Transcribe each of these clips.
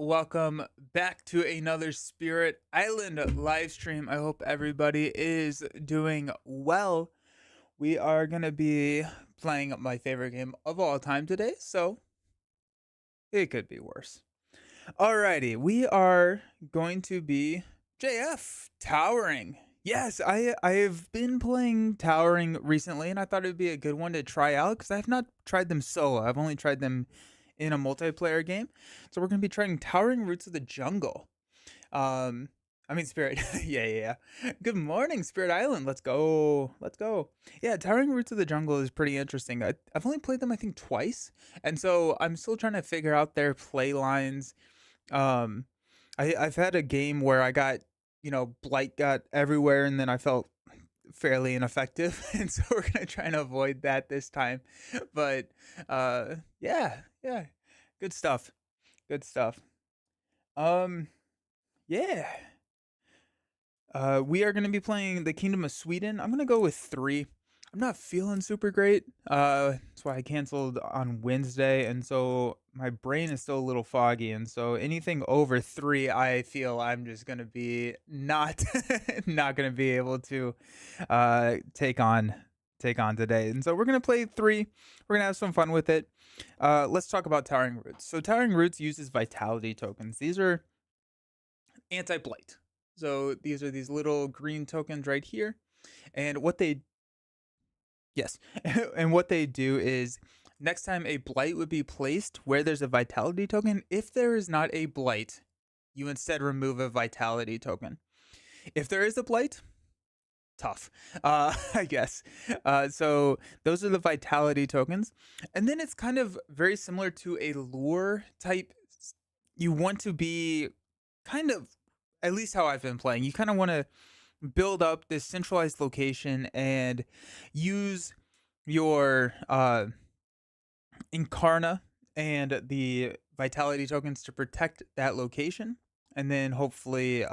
welcome back to another Spirit Island live stream. I hope everybody is doing well. We are going to be playing my favorite game of all time today, so it could be worse. Alrighty, we are going to be JF Towering. Yes, I've been playing Towering recently, and I thought it would be a good one to try out because I have not tried them solo. I've only tried them in a multiplayer game. So we're gonna be trying Towering Roots of the Jungle. Um, I mean Spirit. yeah. Good morning, Spirit Island. Let's go. Let's go. Yeah, Towering Roots of the Jungle is pretty interesting. I've only played them I think twice, and so I'm still trying to figure out their play lines. Um, I've had a game where I got blight got everywhere, and then I felt fairly ineffective, and so we're gonna try and avoid that this time. But yeah, good stuff. Good stuff. Um, yeah. We are gonna be playing the Kingdom of Sweden. I'm gonna go with 3. I'm not feeling super great. That's why I canceled on Wednesday, and so my brain is still a little foggy. And so anything over 3, I feel I'm just gonna be not not gonna be able to take on today. And so we're gonna play 3. We're gonna have some fun with it. Let's talk about Towering Roots. So Towering Roots uses vitality tokens. These are anti-blight. So these are these little green tokens right here. And what they Yes. And what they do is next time a blight would be placed where there's a vitality token, if there is not a blight, you instead remove a vitality token. If there is a blight, tough, I guess. So those are the vitality tokens. And then it's kind of very similar to a lure type. You want to be kind of, at least how I've been playing, you kind of want to build up this centralized location and use your Incarna and the vitality tokens to protect that location, and then hopefully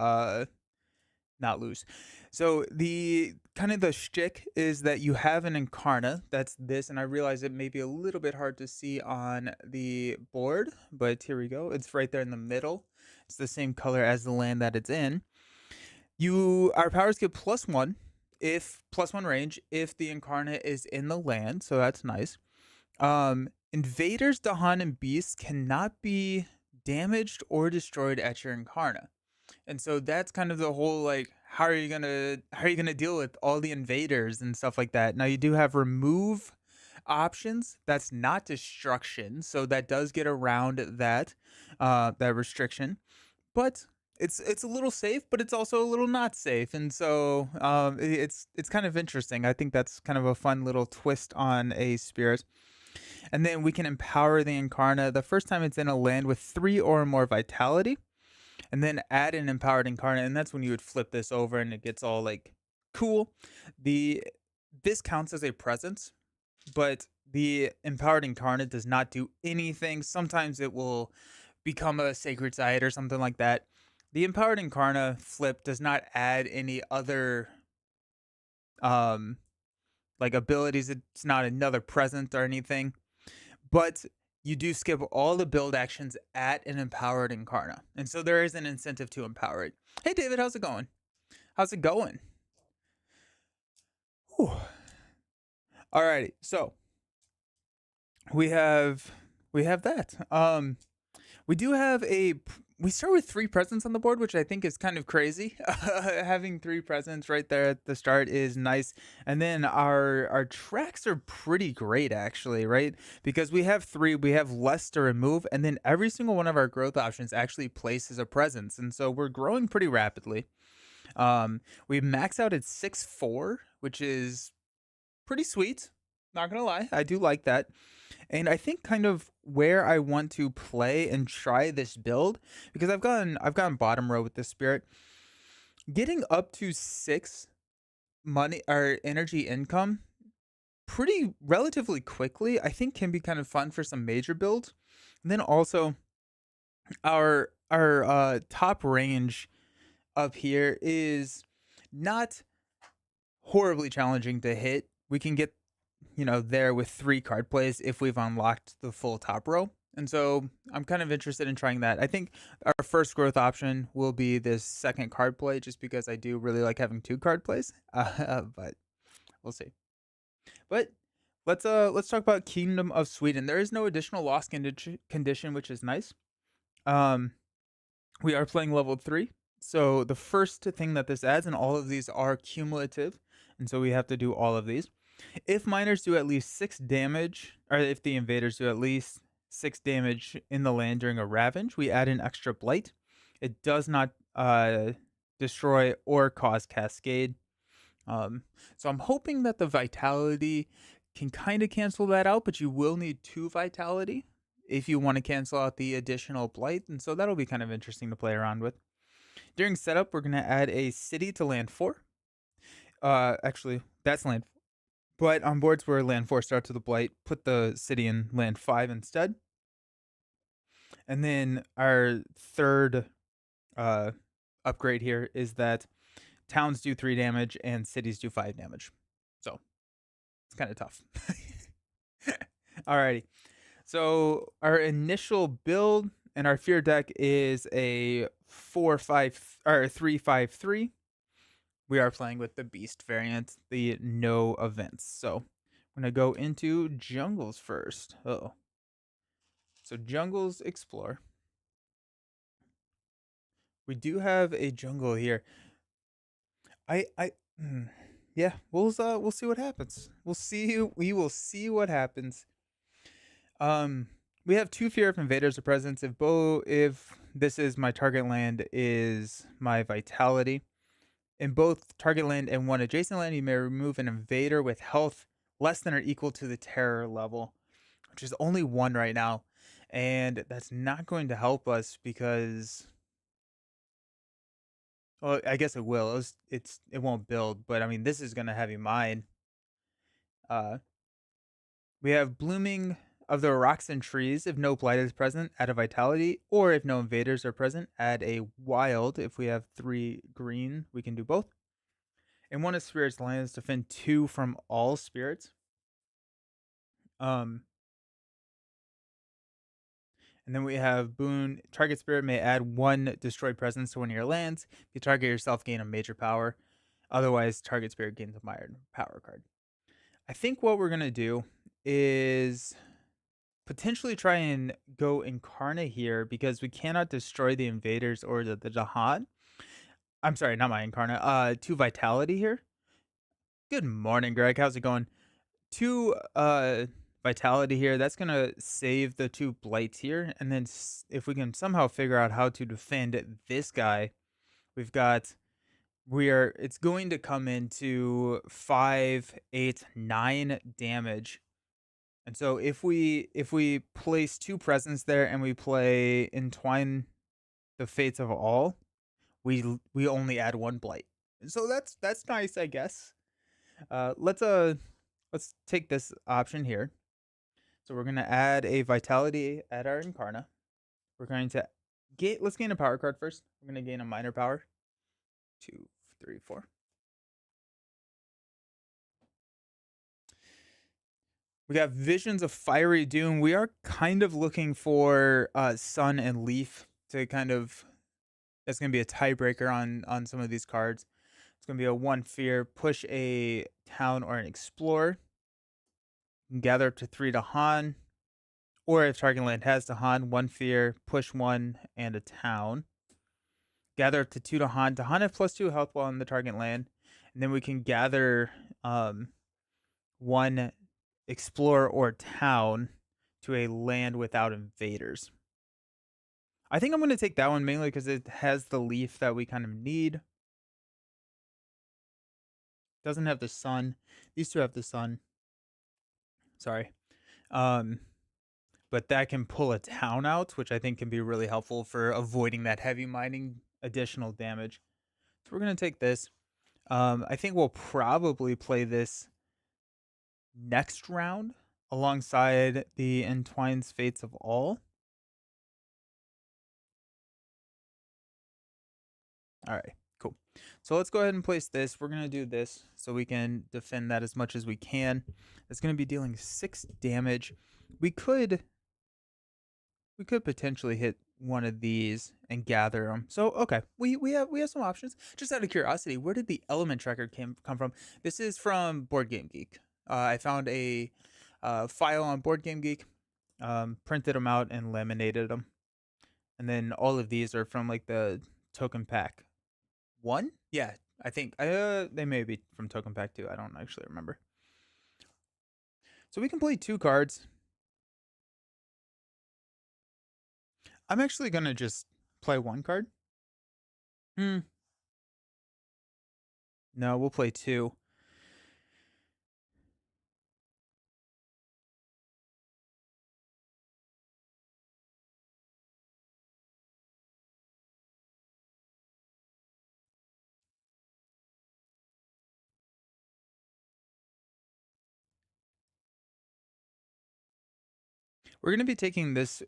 not lose. So the kind of the shtick is that you have an Incarna, that's this, and I realize it may be a little bit hard to see on the board, but here we go. It's right there in the middle. It's the same color as the land that it's in. Our powers get +1 if +1 range if the Incarnate is in the land, so that's nice. Invaders, Dahan, and beasts cannot be damaged or destroyed at your Incarna. And so that's kind of the whole like how are you gonna deal with all the invaders and stuff like that. Now you do have remove options. That's not destruction, so that does get around that restriction. But it's a little safe, but it's also a little not safe, and so it's kind of interesting. I think that's kind of a fun little twist on a spirit. And then we can empower the Incarna the first time it's in a land with 3 or more vitality, and then add an empowered Incarna, and that's when you would flip this over and it gets all like cool. This counts as a presence, but the empowered Incarna does not do anything. Sometimes it will become a sacred site or something like that. The empowered Incarna flip does not add any other um like abilities. It's not another present or anything. But you do skip all the build actions at an empowered Incarna. And so there is an incentive to empower it. Hey David, how's it going? How's it going? Whew. Alrighty, so we have that. We start with 3 presents on the board, which I think is kind of crazy. Having 3 presents right there at the start is nice. And then our tracks are pretty great actually, right? Because we have 3, we have less to remove, and then every single one of our growth options actually places a presence. And so we're growing pretty rapidly. We max out at 6-4, which is pretty sweet. Not gonna lie, I do like that. And I think kind of where I want to play and try this build, because I've gotten bottom row with this spirit. Getting up to 6 money or energy income pretty relatively quickly, I think can be kind of fun for some major builds. And then also our top range up here is not horribly challenging to hit. We can get there with 3 card plays if we've unlocked the full top row. And so I'm kind of interested in trying that. I think our first growth option will be this second card play, just because I do really like having two card plays. But we'll see. But let's talk about Kingdom of Sweden. There is no additional loss condition, which is nice. Um, we are playing level 3. So the first thing that this adds, and all of these are cumulative, and so we have to do all of these. If miners do at least 6 damage, or if the invaders do at least 6 damage in the land during a ravage, we add an extra blight. It does not destroy or cause cascade. So I'm hoping that the vitality can kind of cancel that out, but you will need 2 vitality if you want to cancel out the additional blight, and so that'll be kind of interesting to play around with. During setup, we're going to add a city to land 4. Actually, that's land 4. But on boards where land 4 starts with a blight, put the city in land 5 instead. And then our third upgrade here is that towns do 3 damage and cities do 5 damage. So it's kind of tough. Alrighty. So our initial build and our fear deck is a 3-5-3. We are playing with the beast variant, the no events. So I'm gonna go into jungles first. Oh. So jungles explore. We do have a jungle here. Yeah, we'll see what happens. We will see what happens. We have 2 fear of invaders of presence. If this is my target land is my vitality. In both target land and one adjacent land, you may remove an invader with health less than or equal to the terror level, which is only 1 right now. And that's not going to help us because, well, I guess it will. It won't build, but I mean, this is going to heavy mine. We have blooming of the rocks and trees. If no blight is present, add a vitality, or if no invaders are present, add a wild. If we have 3 green, we can do both. And one of spirits lands, defend 2 from all spirits. And then we have boon. Target spirit may add 1 destroyed presence to one of your lands. If you target yourself, gain a major power. Otherwise, target spirit gains a minor power card. I think what we're gonna do is potentially try and go Incarna here, because we cannot destroy the invaders or the Jihad. I'm sorry, not my Incarna. 2 vitality here. Good morning, Greg. How's it going? 2 vitality here. That's gonna save the 2 blights here, and then if we can somehow figure out how to defend this guy, we've got it's going to come into 5, 8, 9 damage. And so if we place 2 presents there and we play Entwine the Fates of All, we only add 1 blight. So that's nice, I guess. Let's take this option here. So we're gonna add a vitality at our Incarna. We're going to let's gain a power card first. We're gonna gain a minor power. 2, 3, 4. We got Visions of Fiery Doom. We are kind of looking for Sun and Leaf to kind of. That's gonna be a tiebreaker on some of these cards. It's gonna be a 1 fear, push a town or an explorer. Gather up to 3 to Han. Or if target land has to Han, 1 fear, push 1 and a town. Gather up to 2 to Han. To Han have +2 health while on the target land. And then we can gather 1 explorer or town to a land without invaders. I think I'm going to take that one mainly because it has the leaf that we kind of need. Doesn't have the sun. These 2 have the sun. Sorry. But that can pull a town out, which I think can be really helpful for avoiding that heavy mining additional damage. So we're going to take this. I think we'll probably play this next round alongside the Entwine's Fates of All. All right, cool. So let's go ahead and place this. We're going to do this so we can defend that as much as we can. It's going to be dealing 6 damage. We could we could potentially hit one of these and gather them. So okay, we have some options. Just out of curiosity, where did the element tracker come from? This is from Board Game Geek. I found a file on Board Game Geek, printed them out and laminated them, and then all of these are from like the token pack one. Yeah, I think they may be from token pack two. I don't actually remember. So we can play 2 cards. I'm actually gonna just play 1 card. Hmm. No, we'll play 2. We're gonna be taking this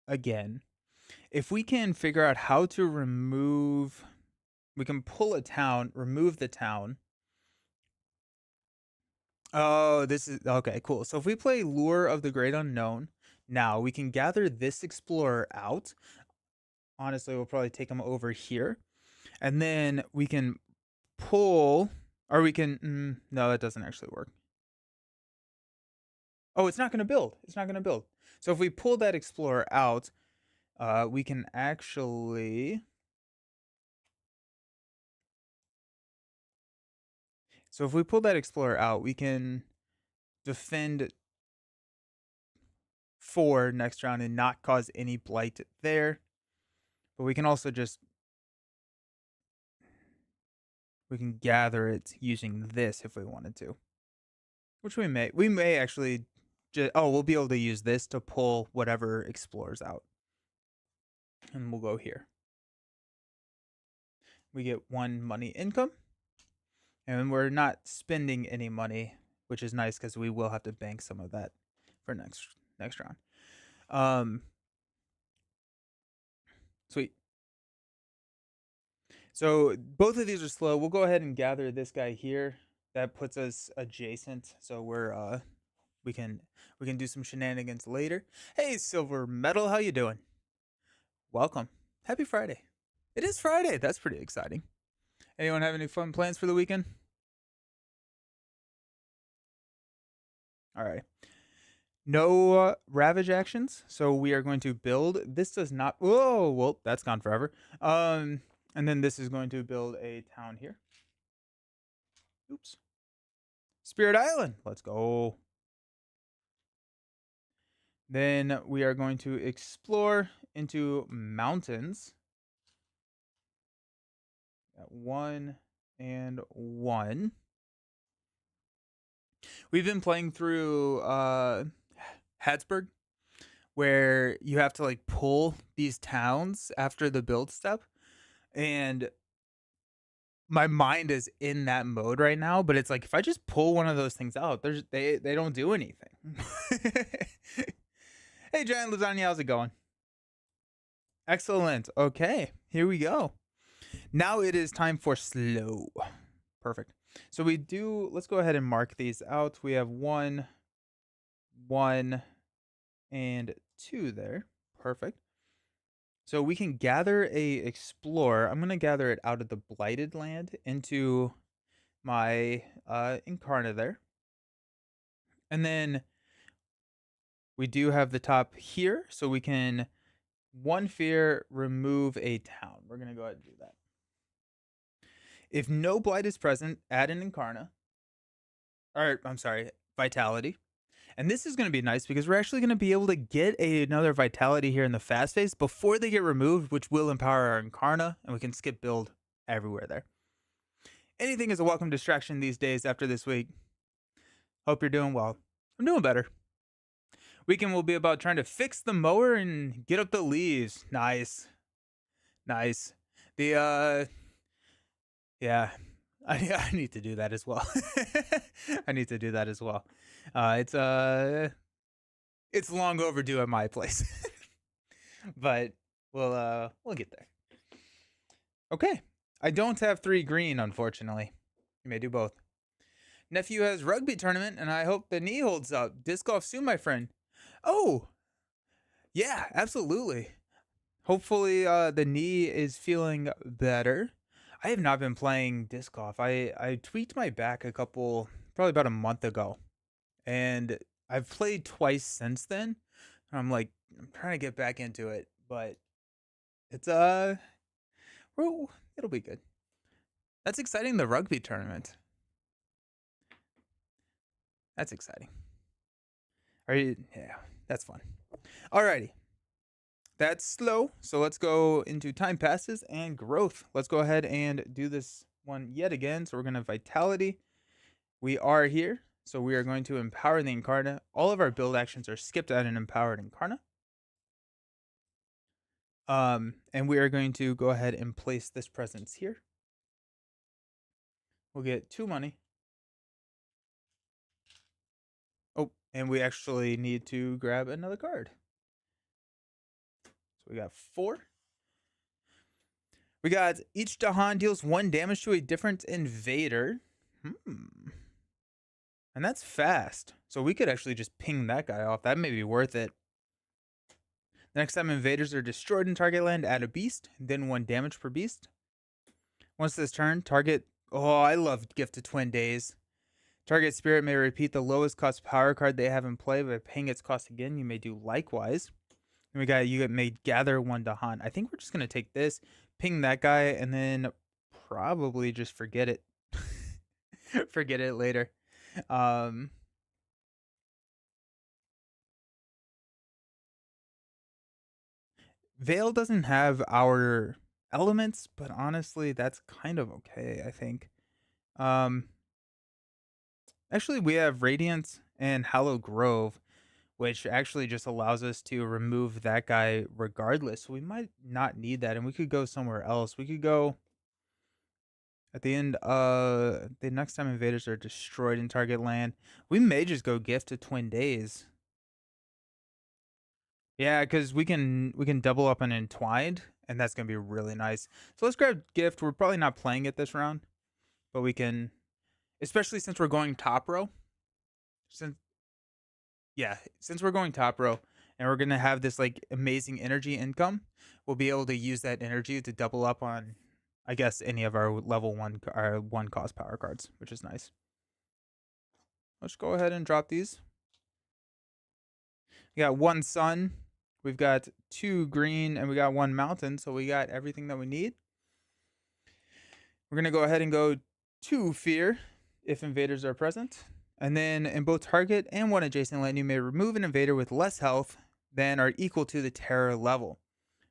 again. If we can figure out how to remove, we can pull a town, remove the town. Oh, this is okay, cool. So if we play Lure of the Great Unknown, now we can gather this explorer out. Honestly, we'll probably take him over here. And then we can pull, or we can, no, that doesn't actually work. Oh, it's not going to build. It's not going to build. So if we pull that explorer out, we can actually. So if we pull that explorer out, we can defend 4 next round and not cause any blight there. But we can also just, we can gather it using this if we wanted to. Which we may. We may actually we'll be able to use this to pull whatever explorers out. And we'll go here. We get 1 money income. And we're not spending any money, which is nice because we will have to bank some of that for next round. Sweet. So both of these are slow. We'll go ahead and gather this guy here. That puts us adjacent, so we're we can do some shenanigans later. Hey, Silver Metal, how you doing? Welcome. Happy Friday. It is Friday. That's pretty exciting. Anyone have any fun plans for the weekend? All right. No ravage actions, so we are going to build. This does not. Whoa, well, that's gone forever. And then this is going to build a town here. Oops. Spirit Island. Let's go. Then we are going to explore into mountains. At 1 and 1. We've been playing through Hadsburg, where you have to like pull these towns after the build step, and my mind is in that mode right now. But it's like if I just pull one of those things out, they don't do anything. Hey, Giant Lasagna, how's it going? Excellent. Okay, here we go. Now it is time for slow. Perfect. So let's go ahead and mark these out. We have 1, 1, and 2 there. Perfect. So we can gather a explorer. I'm going to gather it out of the blighted land into my Incarna there. And then we do have the top here, so we can 1 fear, remove a town. We're going to go ahead and do that. If no blight is present, add an Incarna. Or, I'm sorry, Vitality. And this is going to be nice because we're actually going to be able to get another Vitality here in the fast phase before they get removed, which will empower our Incarna, and we can skip build everywhere there. Anything is a welcome distraction these days after this week. Hope you're doing well. I'm doing better. Weekend will be about trying to fix the mower and get up the leaves. Nice. Nice. The, yeah. I need to do that as well. I need to do that as well. It's long overdue at my place. But we'll get there. Okay. I don't have 3 green, unfortunately. You may do both. Nephew has rugby tournament, and I hope the knee holds up. Disc golf soon, my friend. Oh, Yeah, absolutely. Hopefully, the knee is feeling better. I have not been playing disc golf. I tweaked my back probably about a month ago, and I've played twice since then. I'm like, I'm trying to get back into it, but it's well, it'll be good. That's exciting. The rugby tournament. That's exciting. Are you? Yeah, that's fun. Alrighty, that's slow. So let's go into time passes and growth. Let's go ahead and do this one yet again. So we're gonna vitality. We are here. So we are going to empower the Incarna. All of our build actions are skipped at an empowered Incarna. And we are going to go ahead and place this presence here. We'll get 2 money. Oh, and we actually need to grab another card. So we got 4. We got each Dahan deals 1 damage to a different invader. And that's fast. So we could actually just ping that guy off. That may be worth it. The next time invaders are destroyed in target land, add a beast, then 1 damage per beast. Once this turn, target... Oh, I love Gift of Twin Days. Target spirit may repeat the lowest cost power card they have in play by paying its cost again. You may do likewise. And you may gather 1 Dahan. I think we're just going to take this, ping that guy, and then probably just forget it. Forget it later. Veil doesn't have our elements, but honestly, that's kind of okay, I think. Actually, we have Radiance and Hallow Grove, which actually just allows us to remove that guy regardless. So we might not need that, and we could go somewhere else. We could go at the end. The next time invaders are destroyed in target land, we may just go Gift of Twin Days. Yeah, because we can double up on Entwined, and that's gonna be really nice. So let's grab Gift. We're probably not playing it this round, but we can, especially since we're going top row. Since since we're going top row and we're gonna have this like amazing energy income, we'll be able to use that energy to double up on, I guess, any of our level 1 cost power cards, which is nice. Let's go ahead and drop these. We got 1 sun, we've got 2 green, and we got 1 mountain, so we got everything that we need. We're gonna go ahead and go 2 fear if invaders are present. And then in both target and 1 adjacent land, you may remove an invader with less health than or equal to the terror level.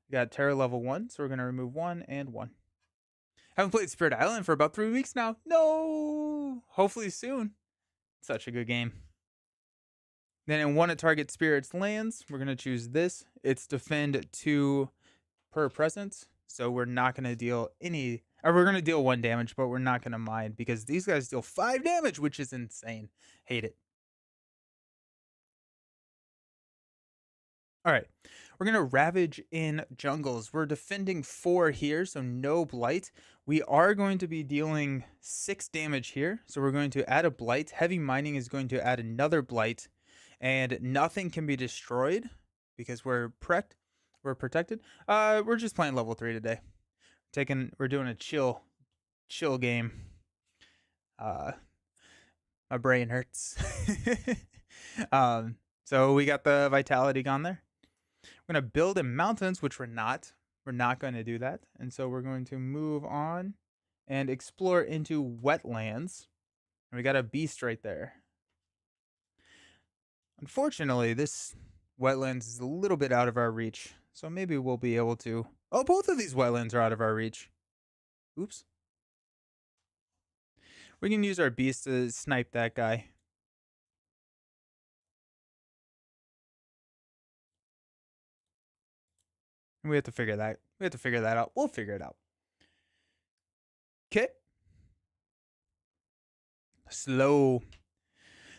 We got terror level 1, so we're going to remove 1 and 1. Haven't played Spirit Island for about 3 weeks now. No! Hopefully soon. Such a good game. Then in 1 at target spirits lands, we're going to choose this. It's defend 2 per presence, so we're not going to deal any... Or we're going to deal 1 damage, but we're not going to mind because these guys deal 5 damage, which is insane. Hate it. All right. We're going to Ravage in Jungles. We're defending 4 here, so no Blight. We are going to be dealing 6 damage here, so we're going to add a Blight. Heavy Mining is going to add another Blight, and nothing can be destroyed because we're protected. We're just playing level 3 today. We're doing a chill game. My brain hurts. So we got the vitality gone there. We're going to build in mountains, which we're not. We're not going to do that. And so we're going to move on and explore into wetlands. And we got a beast right there. Unfortunately, this wetlands is a little bit out of our reach. So maybe we'll be able to... Oh, both of these wetlands are out of our reach. Oops. We can use our beast to snipe that guy. We have to figure that. We have to figure that out. We'll figure it out. Okay. Slow.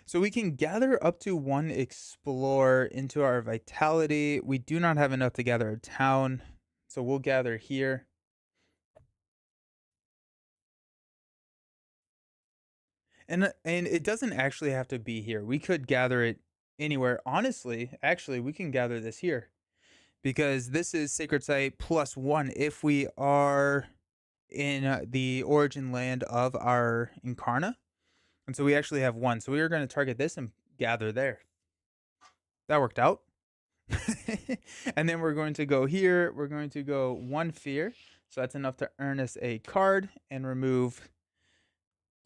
So we can gather up to 1 explore into our vitality. We do not have enough to gather a town, so we'll gather here. And it doesn't actually have to be here. We could gather it anywhere. Honestly, actually, we can gather this here. because this is Sacred Site +1 if we are in the origin land of our Incarna. And so we actually have 1. So we are going to target this and gather there. That worked out. And then we're going to go here. We're going to go 1 fear. So that's enough to earn us a card and remove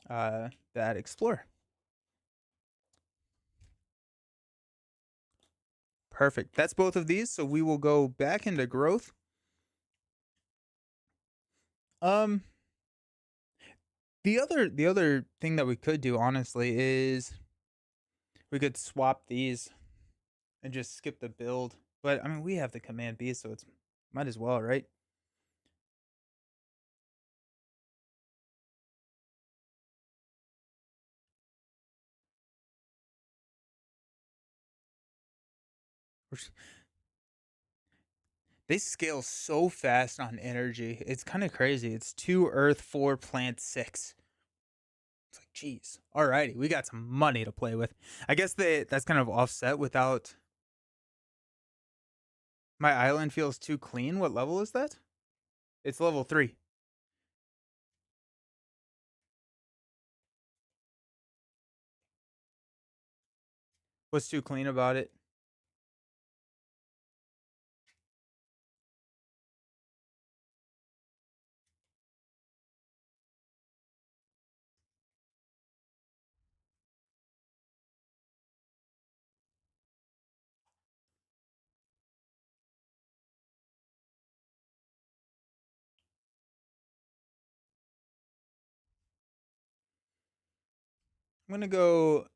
that Explorer. Perfect. That's both of these. So we will go back into growth. The other thing that we could do, honestly, is we could swap these and just skip the build. But I mean, we have the command B, so it's might as well, right? They scale so fast on energy. It's kind of crazy. It's 2 earth, 4 plant, 6. It's like, geez. Alrighty, we got some money to play with. I guess that's kind of offset without. My island feels too clean. What level is that? It's level 3. What's too clean about it? I'm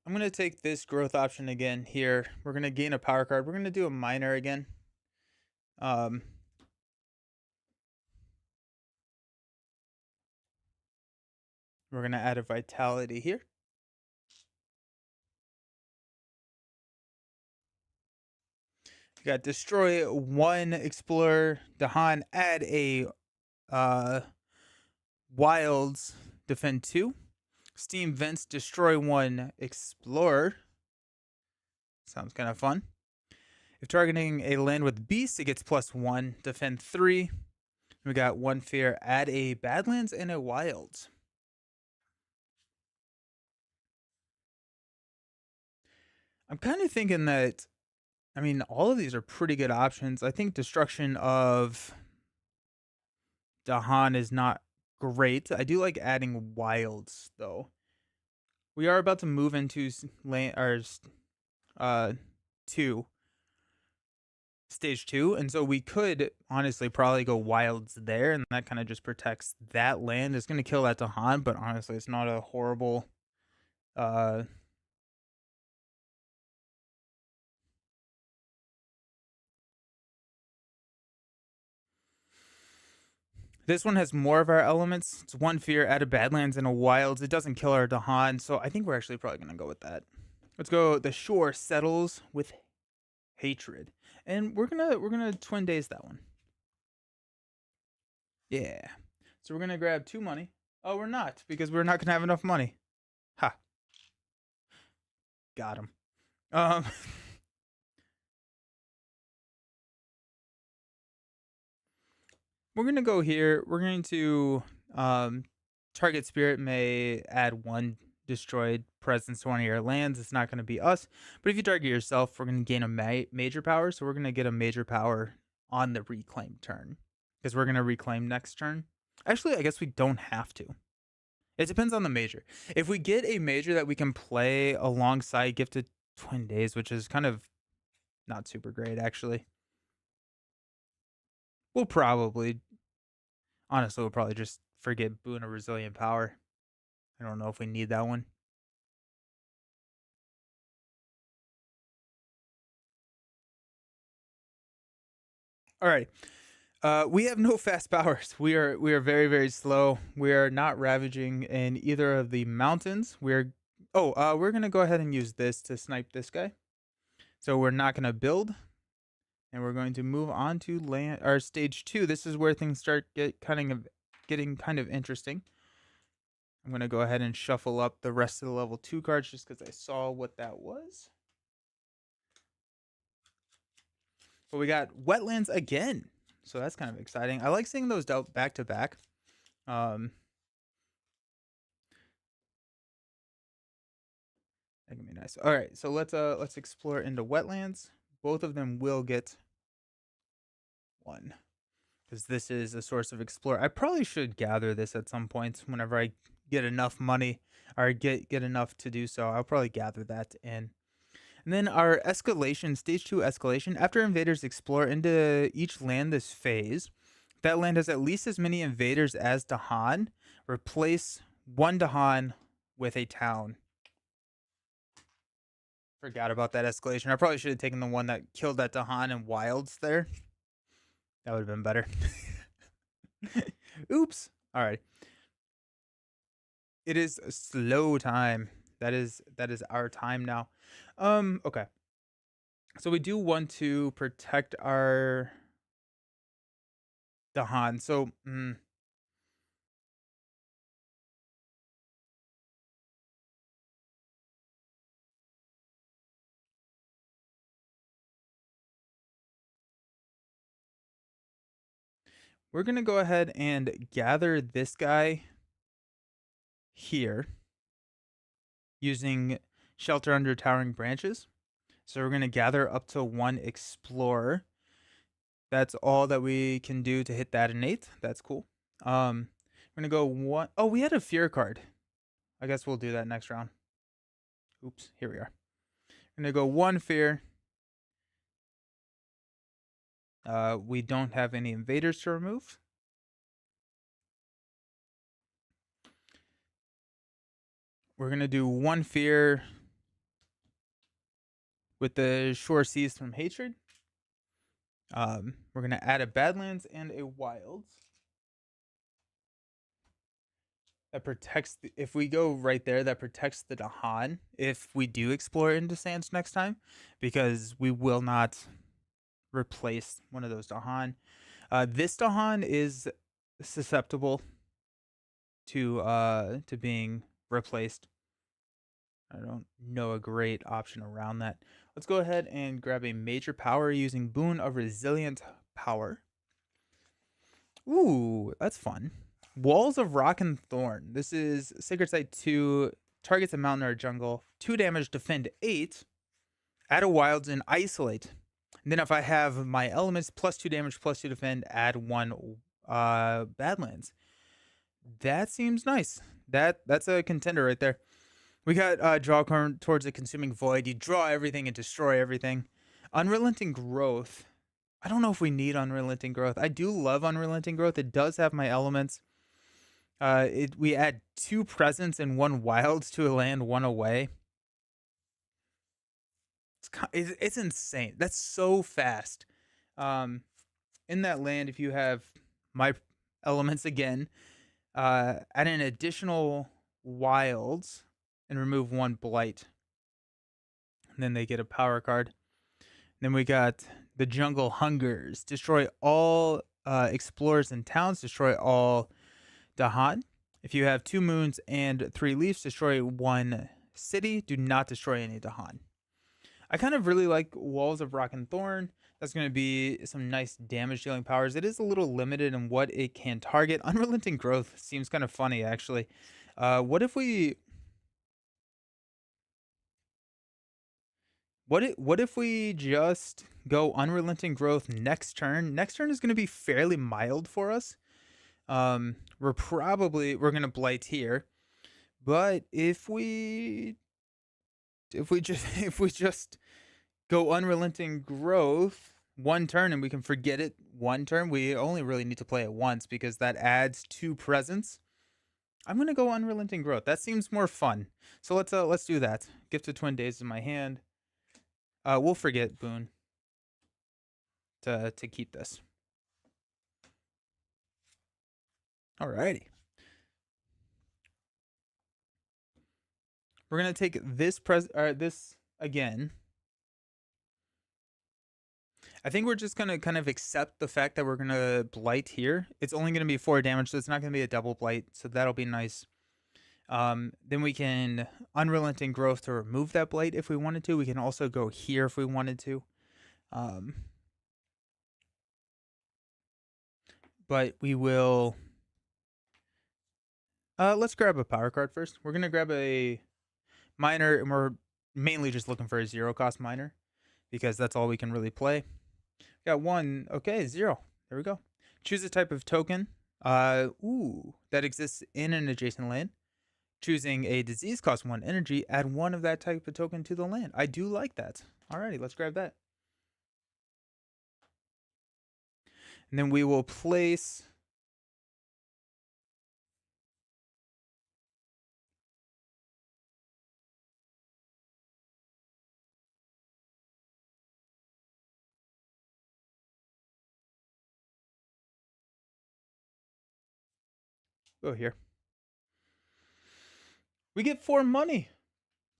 gonna take this growth option again here. We're gonna gain a power card. We're gonna do a miner again. Um, we're gonna add a vitality here. We got destroy 1 explorer. Dahan, add a wilds, defend 2. Steam vents, destroy 1 explorer. Sounds kind of fun. If targeting a land with beast, it gets +1, defend 3. We got 1 fear, add a badlands and a wilds. I'm kind of thinking that, I mean, all of these are pretty good options. I think destruction of Dahan is not great. I do like adding wilds though. We are about to move into land or stage 2, and so we could honestly probably go wilds there, and that kind of just protects that land. It's going to kill that Dahan, but honestly, it's not a horrible This one has more of our elements. It's 1 fear, add a badlands and a wilds. It doesn't kill our Dahan, so I think we're actually probably gonna go with that. Let's go. The shore settles with hatred, and we're gonna twin days that one. Yeah. So we're gonna grab 2 money. Oh, we're not, because we're not gonna have enough money. Ha. Got him. We're gonna go here. We're going to target spirit may add 1 destroyed presence to one of your lands. It's not going to be us, but if you target yourself, we're going to gain a major power. So we're going to get a major power on the reclaim turn, because we're going to reclaim next turn. Actually, I guess we don't have to. It depends on the major. If we get a major that we can play alongside Gifted Twin Days, which is kind of not super great, actually, we'll probably, honestly, we'll probably just forget Boon of Resilient Power. I don't know if we need that one. All right. We have no fast powers. We are very, very slow. We are not ravaging in either of the mountains. We're gonna go ahead and use this to snipe this guy. So we're not gonna build, and we're going to move on to land our stage 2. This is where things start getting kind of interesting. I'm gonna go ahead and shuffle up the rest of the level 2 cards just because I saw what that was. But we got wetlands again, so that's kind of exciting. I like seeing those dealt back to back. That can be nice. All right, so let's explore into wetlands. Both of them will get one because this is a source of explore. I probably should gather this at some point whenever I get enough money or get enough to do so. I'll probably gather that in. And then our escalation, stage 2 escalation. After invaders explore into each land this phase, that land has at least as many invaders as Dahan. Replace one Dahan with a town. Forgot about that escalation. I probably should have taken the one that killed that Dahan and Wilds there. That would have been better. Oops. All right. It is slow time. That is our time now. Okay. So we do want to protect our Dahan. So we're gonna go ahead and gather this guy here using shelter under towering branches. So we're gonna gather up to 1 explorer. That's all that we can do to hit that innate. That's cool. We're gonna go one. Oh, we had a fear card. I guess we'll do that next round. Oops, here we are. We're gonna go 1 fear. We don't have any invaders to remove. We're gonna do 1 fear with the shore seas from hatred. We're gonna add a Badlands and a Wilds that protects. If we go right there, that protects the Dahan if we do explore into Sands next time, because we will not replace one of those Dahan. This Dahan is susceptible to being replaced. I don't know a great option around that. Let's go ahead and grab a major power using Boon of Resilient Power. Ooh, that's fun. Walls of Rock and Thorn. This is Sacred Site 2. Targets a mountain or a jungle. 2 damage, defend 8. Add a Wilds and isolate. And then if I have my elements, plus 2 damage, plus 2 defend, add 1 Badlands. That seems nice. That's a contender right there. We got draw towards a consuming void. You draw everything and destroy everything. Unrelenting growth. I don't know if we need unrelenting growth. I do love unrelenting growth. It does have my elements. We add 2 presence and 1 wilds to a land, 1 away. It's insane. That's so fast. In that land, if you have my elements again, add an additional wilds and remove 1 blight. And then they get a power card. Then we got the Jungle Hungers. Destroy all explorers and towns. Destroy all Dahan. If you have 2 moons and 3 leaves, destroy 1 city. Do not destroy any Dahan. I kind of really like Walls of Rock and Thorn. That's going to be some nice damage dealing powers. It is a little limited in what it can target. Unrelenting Growth seems kind of funny, actually. What if we just go Unrelenting Growth next turn? Next turn is going to be fairly mild for us. We're going to blight here. But if we just go Unrelenting Growth 1 turn and we can forget it 1 turn, we only really need to play it once because that adds 2 presence. I'm gonna go Unrelenting Growth. That seems more fun. So let's do that. Gift of Twin Days in my hand. We'll forget Boon to keep this. Alrighty. We're gonna take this this again. I think we're just gonna kind of accept the fact that we're gonna blight here. It's only gonna be 4 damage, so it's not gonna be a double blight. So that'll be nice. Then we can Unrelenting Growth to remove that blight if we wanted to. We can also go here if we wanted to. but we will. Let's grab a power card first. We're gonna grab a miner, and we're mainly just looking for a 0-cost miner because that's all we can really play. Got one. Okay, 0. There we go. Choose a type of token. That exists in an adjacent land. Choosing a disease costs 1 energy. Add 1 of that type of token to the land. I do like that. Alrighty, let's grab that. And then we will place. Go here. We get 4 money.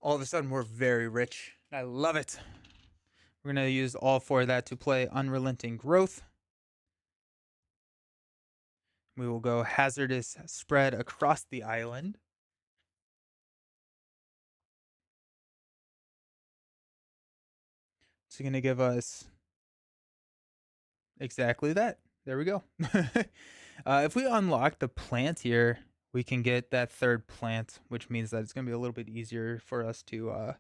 All of a sudden, we're very rich. I love it. We're going to use all 4 of that to play Unrelenting Growth. We will go Hazardous Spread across the island. It's going to give us exactly that. There we go. If we unlock the plant here, we can get that 3rd plant, which means that it's going to be a little bit easier for us to...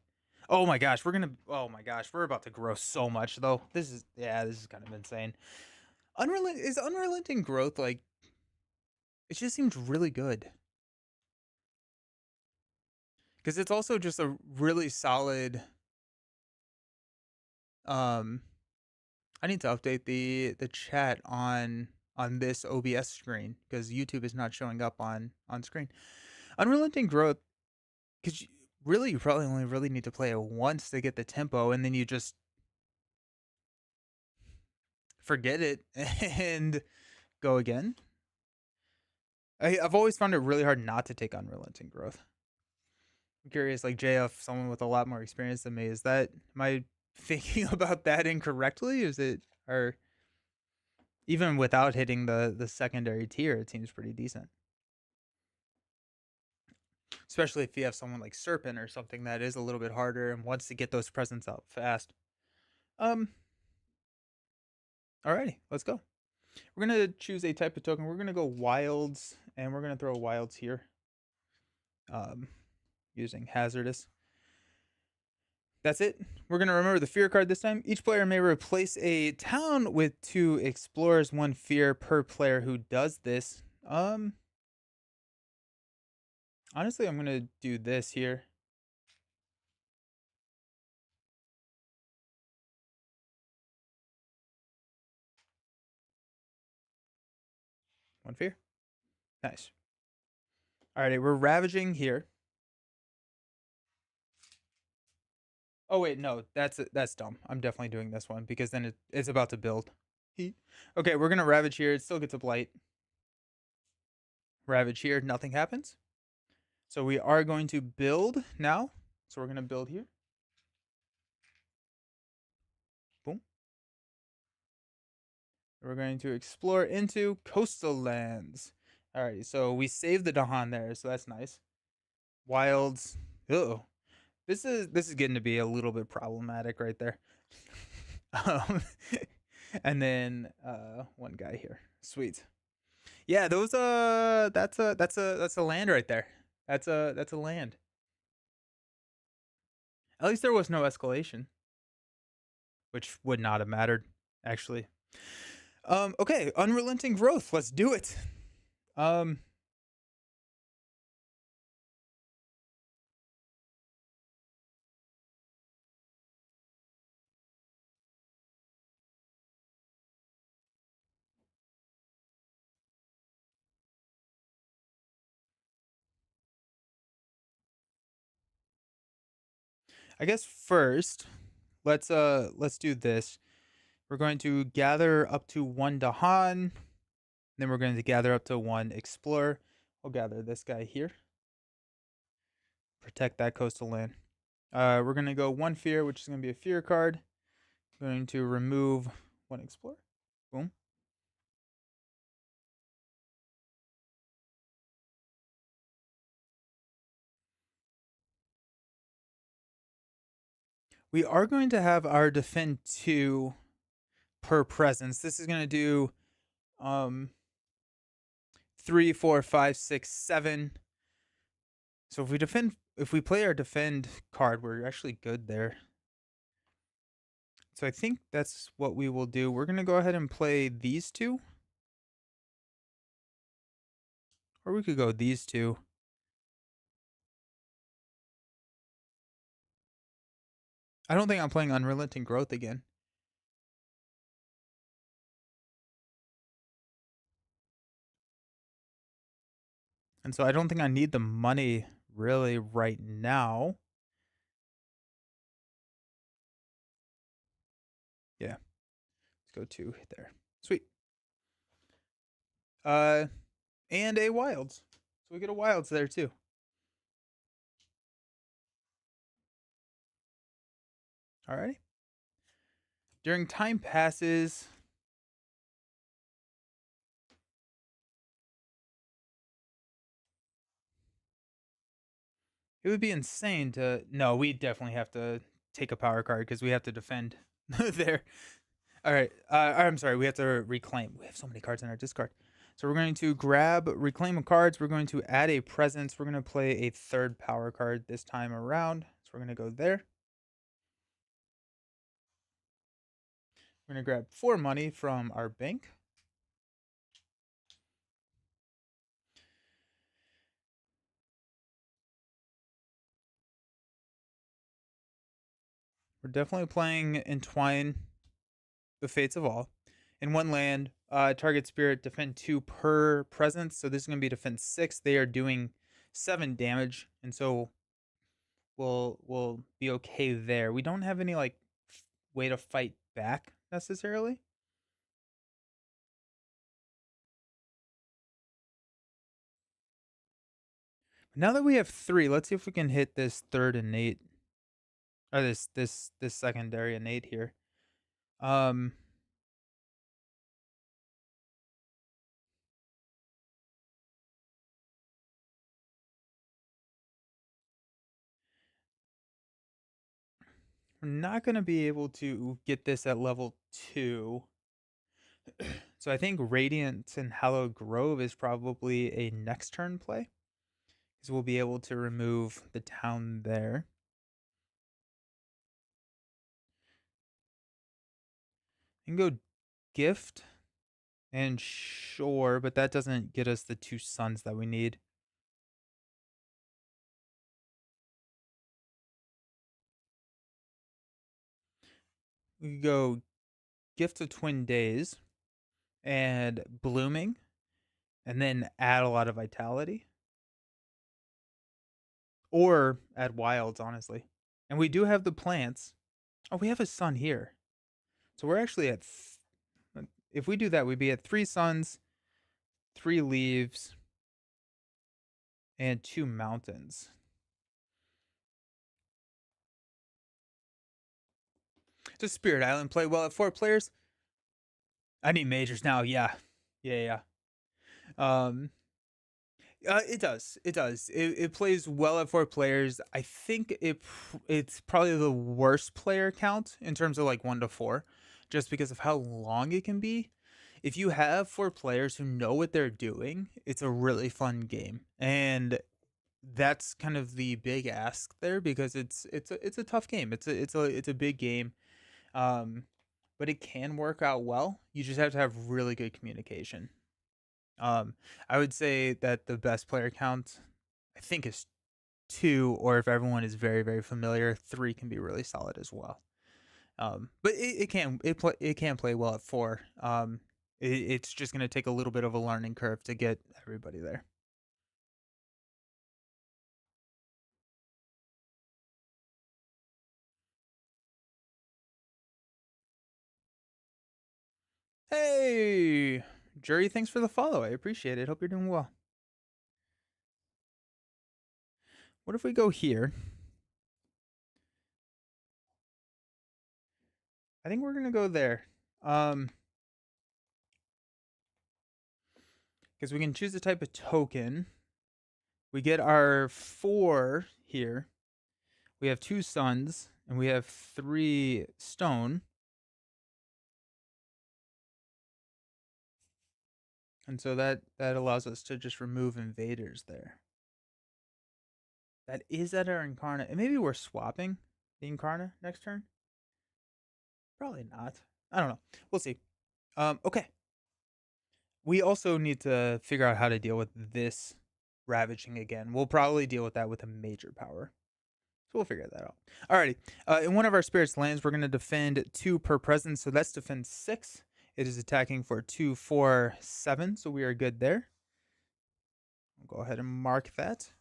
Oh my gosh, we're about to grow so much, though. This is kind of insane. Is Unrelenting Growth, like... It just seems really good. Because it's also just a really solid... I need to update the chat on this OBS screen because YouTube is not showing up on screen. Unrelenting Growth, because you probably only really need to play it once to get the tempo, and then you just forget it and go again. I've always found it really hard not to take Unrelenting Growth. I'm curious, like JF, someone with a lot more experience than me, am I thinking about that incorrectly? Is it, or even without hitting the secondary tier, it seems pretty decent. Especially if you have someone like Serpent or something that is a little bit harder and wants to get those presents out fast. Alrighty, let's go. We're gonna choose a type of token. We're gonna go wilds, and we're gonna throw wilds here. Using hazardous. That's it. We're gonna remember the fear card this time. Each player may replace a town with 2 explorers, 1 fear per player who does this. Honestly, I'm gonna do this here. One fear. Nice. Alrighty, we're ravaging here. Oh wait, no, that's dumb. I'm definitely doing this one because then it's about to build. Okay, we're gonna ravage here. It still gets a blight. Ravage here, nothing happens. So we are going to build now. So we're gonna build here. Boom. We're going to explore into coastal lands. Alrighty, so we saved the Dahan there, so that's nice. Wilds. Oh, this is getting to be a little bit problematic right there. And then 1 guy here. Sweet. Yeah, those that's a land right there. That's a land. At least there was no escalation, which would not have mattered actually. Okay, Unrelenting Growth. Let's do it. I guess first, let's do this. We're going to gather up to 1 Dahan. Then we're going to gather up to 1 Explorer. We'll gather this guy here. Protect that coastal land. We're going to go 1 Fear, which is going to be a Fear card. Going to remove 1 Explorer. Boom. We are going to have our defend 2 per presence. This is going to do 3, 4, 5, 6, 7. So if we play our defend card, we're actually good there. So I think that's what we will do. We're going to go ahead and play these two. Or we could go these two. I don't think I'm playing Unrelenting Growth again. And so I don't think I need the money really right now. Yeah. Let's go to there. Sweet. And a Wilds. So we get a Wilds there too. Alrighty. During time passes. It would be insane to. No, we definitely have to take a power card because we have to defend there. All right. I'm sorry. We have to reclaim. We have so many cards in our discard. So we're going to grab reclaim cards. We're going to add a presence. We're going to play a third power card this time around. So we're going to go there. We're going to grab 4 money from our bank. We're definitely playing Entwine the Fates of All. In 1 land, target spirit defend 2 per presence. So this is going to be defense 6. They are doing 7 damage, and so we'll be okay there. We don't have any like way to fight back necessarily. Now that we have 3, let's see if we can hit this third innate, or this secondary innate here. We're not going to be able to get this at level 2. So I think Radiant and Hallowed Grove is probably a next turn play, because we'll be able to remove the town there. You can go Gift and Shore, but that doesn't get us the 2 suns that we need. We could go Gift of Twin Days and Blooming, and then add a lot of vitality. Or add wilds, honestly. And we do have the plants. Oh, we have a sun here. So we're actually at... if we do that, we'd be at 3 suns, 3 leaves, and 2 mountains. Does Spirit Island play well at 4 players? I need majors now. Yeah. It does. It does. It plays well at 4 players. I think it's probably the worst player count in terms of like 1 to 4, just because of how long it can be. If you have 4 players who know what they're doing, it's a really fun game, and that's kind of the big ask there, because it's a tough game. It's a big game, but it can work out well. You just have to have really good communication. I would say that the best player count, I think, is 2, or if everyone is very, very familiar, 3 can be really solid as well. But it can play well at 4. It's just going to take a little bit of a learning curve to get everybody there. Hey, Jury, thanks for the follow. I appreciate it. Hope you're doing well. What if we go here? I think we're going to go there. Because we can choose the type of token. We get our 4 here. We have 2 suns, and we have 3 stone. And so that allows us to just remove invaders there. That is at our Incarna. And maybe we're swapping the Incarna next turn. Probably not. I don't know. We'll see. Okay. We also need to figure out how to deal with this ravaging again. We'll probably deal with that with a major power. So we'll figure that out. Alrighty. In one of our spirits lands, we're going to defend 2 per presence. So that's defend 6. It is attacking for 2, 4, 7. So we are good there. I'll go ahead and mark that.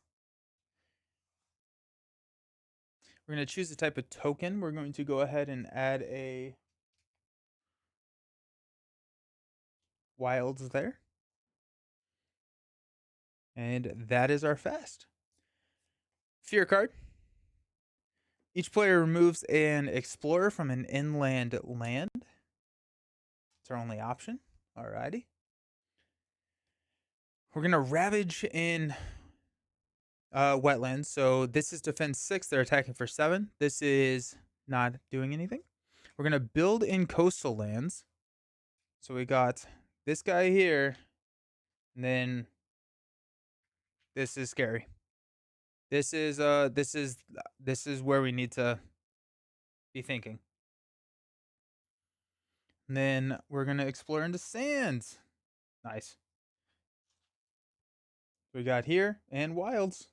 We're going to choose the type of token. We're going to go ahead and add a wilds there. And that is our fast. Fear card. Each player removes an explorer from an inland land. It's our only option. Alrighty. We're going to ravage in wetlands. So this is defense 6. They're attacking for 7. This is not doing anything. We're going to build in coastal lands. So we got this guy here. And then this is scary. This is where we need to be thinking. And then we're going to explore into sands. Nice. We got here and wilds.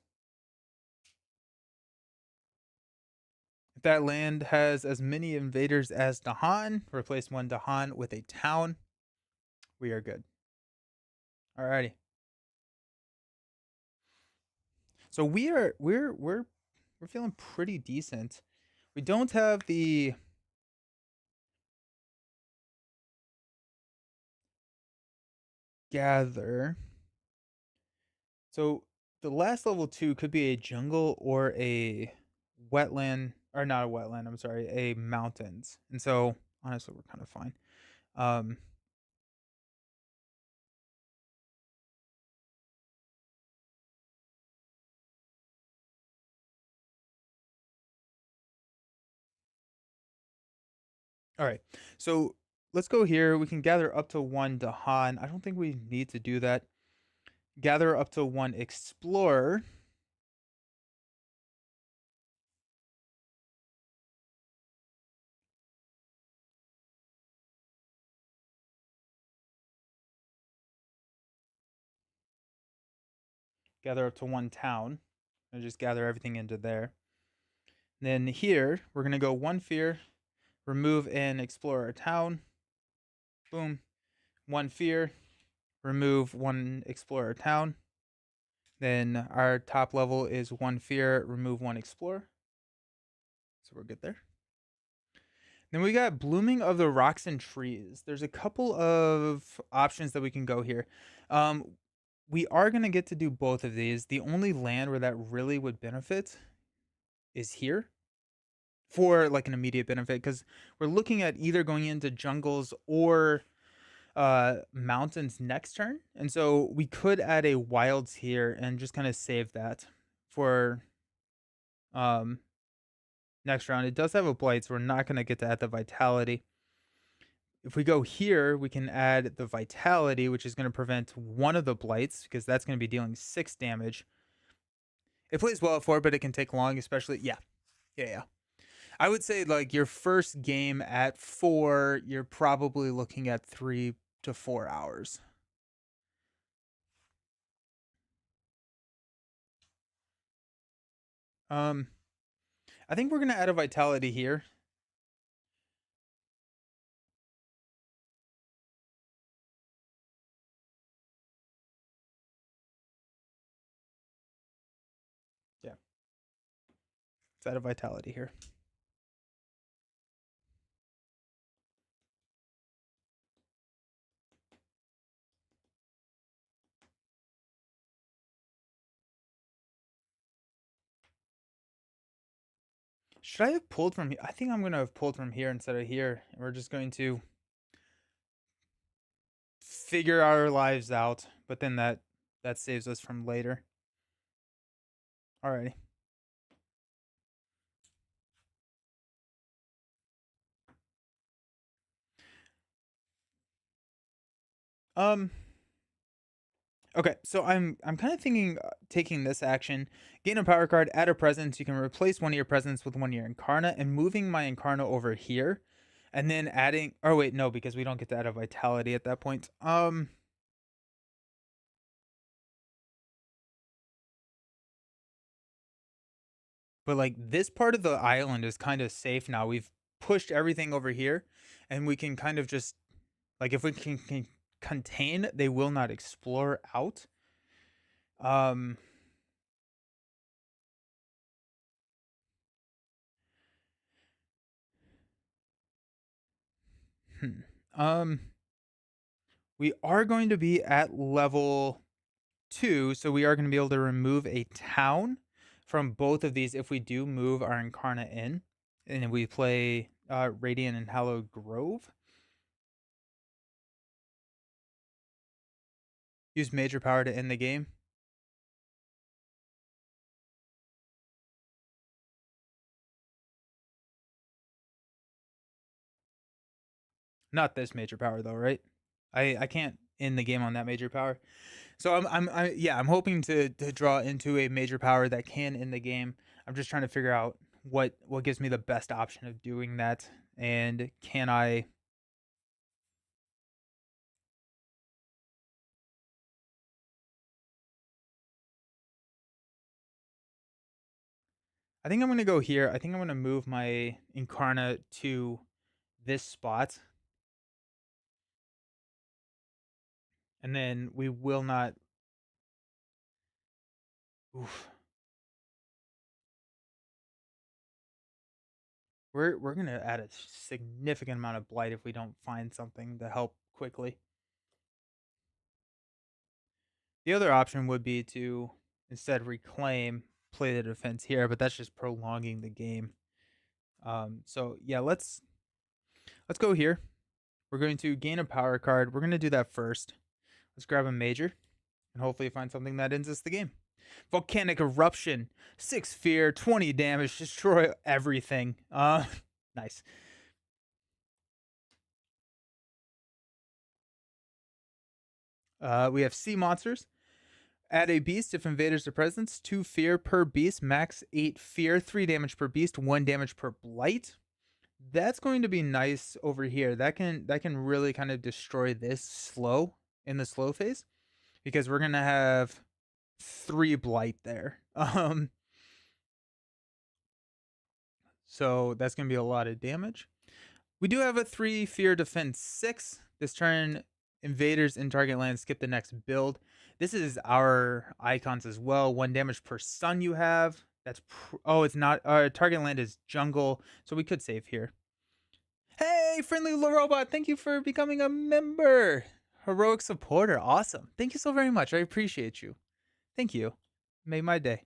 If that land has as many invaders as Dahan, replace 1 Dahan with a town. We are good. Alrighty. So we're feeling pretty decent. We don't have the gather. So the last level 2 could be a jungle or a wetland, or not a wetland, I'm sorry, a mountains. And so honestly we're kind of fine. All right. So let's go here. We can gather up to 1 Dahan. I don't think we need to do that. Gather up to 1 explorer. Gather up to 1 town. And just gather everything into there. Then here, we're going to go 1 fear, remove and explore a town. Boom. 1 fear, remove 1 explorer town. Then our top level is 1 fear, remove 1 explorer. So we're good there. Then we got blooming of the rocks and trees. There's a couple of options that we can go here. We are going to get to do both of these. The only land where that really would benefit is here for like an immediate benefit, because we're looking at either going into jungles or mountains next turn. And so we could add a wilds here and just kind of save that for next round. It does have a blight, so we're not going to get to add the vitality. If we go here, we can add the vitality, which is going to prevent 1 of the blights, because that's going to be dealing 6 damage. It plays well at 4, but it can take long, especially. Yeah. I would say like your first game at 4, you're probably looking at 3 to 4 hours. I think we're gonna add a vitality here. Yeah, let's add a vitality here. Should I have pulled from here? I think I'm gonna have pulled from here instead of here. We're just going to figure our lives out, but then that saves us from later. Alrighty. Okay, so I'm kind of thinking taking this action, gain a power card, add a presence. You can replace one of your presents with one of your Incarna, and moving my Incarna over here, and then adding. Oh wait, no, because we don't get to add a Vitality at that point. But like this part of the island is kind of safe now. We've pushed everything over here, and we can kind of just like if we can contain, they will not explore out. Um, hmm. um, we are going to be at level 2, so we are going to be able to remove a town from both of these if we do move our Incarna in, and we play Radiant and Hallowed Grove. Use major power to end the game. Not this major power though, right? I can't end the game on that major power. So I'm hoping to draw into a major power that can end the game. I'm just trying to figure out what gives me the best option of doing that, and can I. I think I'm gonna go here. I think I'm gonna move my Incarna to this spot, and then we will not. Oof. We're gonna add a significant amount of blight if we don't find something to help quickly. The other option would be to instead reclaim, play the defense here, but that's just prolonging the game. So yeah, let's go here. We're going to gain a power card. We're going to do that first. Let's grab a major and hopefully find something that ends us the game. Volcanic eruption, 6 fear, 20 damage, destroy everything. Nice. We have sea monsters. Add a beast if invaders are present. 2 fear per beast, max 8 fear, 3 damage per beast, 1 damage per blight. That's going to be nice over here. That can really kind of destroy this slow in the slow phase because we're gonna have 3 blight there. So that's gonna be a lot of damage. We do have a 3 fear defense 6. This turn, invaders in target land skip the next build. This is our icons as well. 1 damage per sun you have. That's oh, it's not. Target land is jungle, so we could save here. Hey, friendly robot! Thank you for becoming a member. Heroic supporter, awesome. Thank you so very much. I appreciate you. Thank you. Made my day.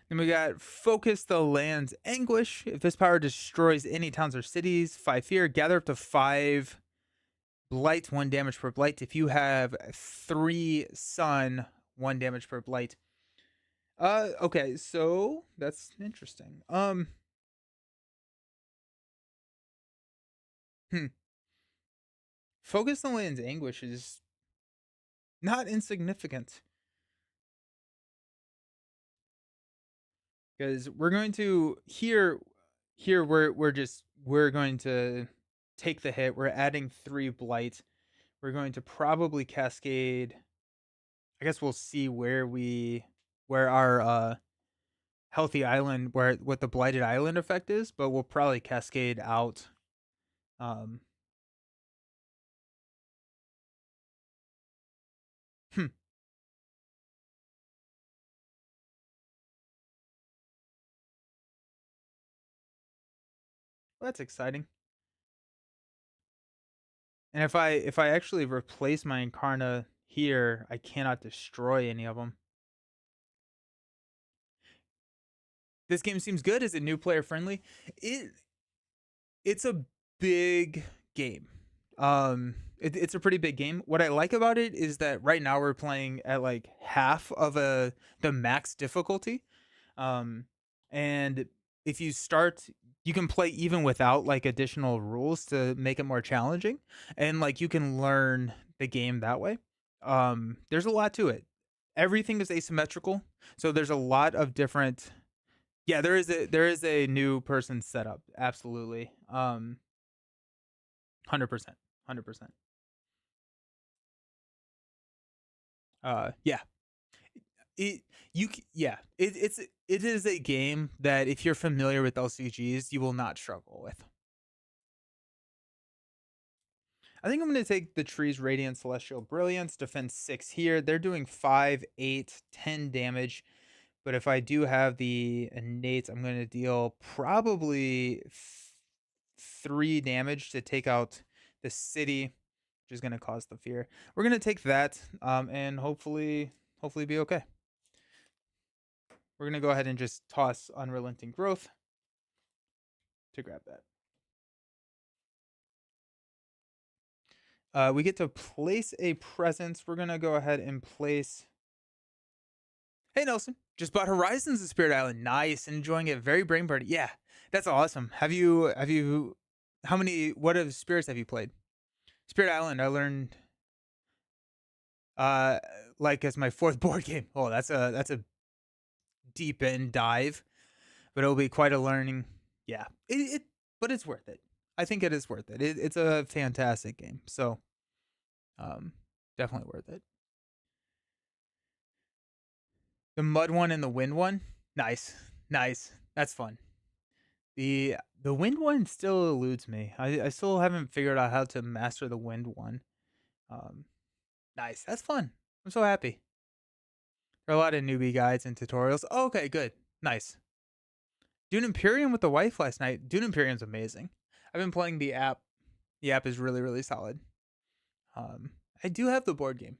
Then we got Focus the Land's Anguish. If this power destroys any towns or cities, 5 fear, gather up to 5 blight, 1 damage per blight. If you have 3 sun, 1 damage per blight. Okay, so that's interesting. Hmm. Focus the Land's Anguish is not insignificant. Because we're going to here we're going to take the hit. We're adding 3 blight. We're going to probably cascade. I guess we'll see where our healthy island, where what the blighted island effect is, but we'll probably cascade out. um hmm, that's exciting. And if I actually replace my Incarna here, I cannot destroy any of them. This game seems good. Is it new player friendly? It it's a big game. It's a pretty big game. What I like about it is that right now we're playing at like half of the max difficulty. Um, and if you start, you can play even without like additional rules to make it more challenging, and like you can learn the game that way. There's a lot to it. Everything is asymmetrical, so there's a lot of different. Yeah, there is a new person setup. Absolutely. 100%. 100%. Yeah. It yeah. It is a game that if you're familiar with LCGs, you will not struggle with. I think I'm going to take the Tree's Radiant Celestial Brilliance, defense 6 here. They're doing 5, 8, 10 damage. But if I do have the innate, I'm going to deal probably 3 damage to take out the city, which is going to cause the fear. We're going to take that and hopefully be okay. We're going to go ahead and just toss Unrelenting Growth to grab that. We get to place a presence. We're going to go ahead and place. Hey, Nelson. Just bought Horizons of Spirit Island. Nice. Enjoying it. Very brain party. Yeah, that's awesome. How many, what of spirits have you played? Spirit Island, I learned, uh, like as my fourth board game. Oh, that's a deep end dive, but it'll be quite a learning. Yeah, but it's worth it. I think it is worth it. It's a fantastic game. So, um, definitely worth it. The mud one and the wind one, nice, nice. That's fun. The wind one still eludes me. I still haven't figured out how to master the wind one. Um, nice. That's fun. I'm so happy. There are a lot of newbie guides and tutorials. Oh, okay, good. Nice. Dune Imperium with the wife last night. Dune Imperium's amazing. I've been playing the app. The app is really, really solid. I do have the board game.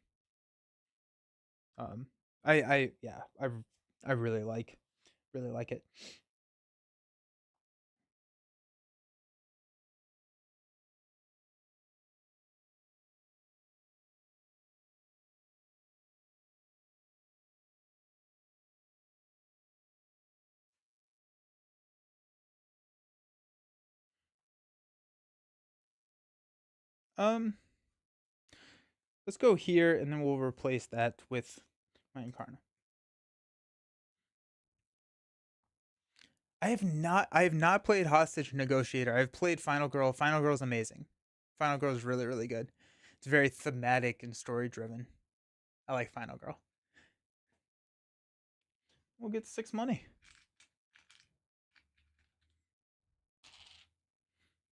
Um, yeah, I really like it. Um, let's go here, and then we'll replace that with my Incarna. I have not played Hostage Negotiator. I've played Final Girl. Final Girl's amazing. Final Girl's really, really good. It's very thematic and story driven. I like Final Girl. We'll get 6 money.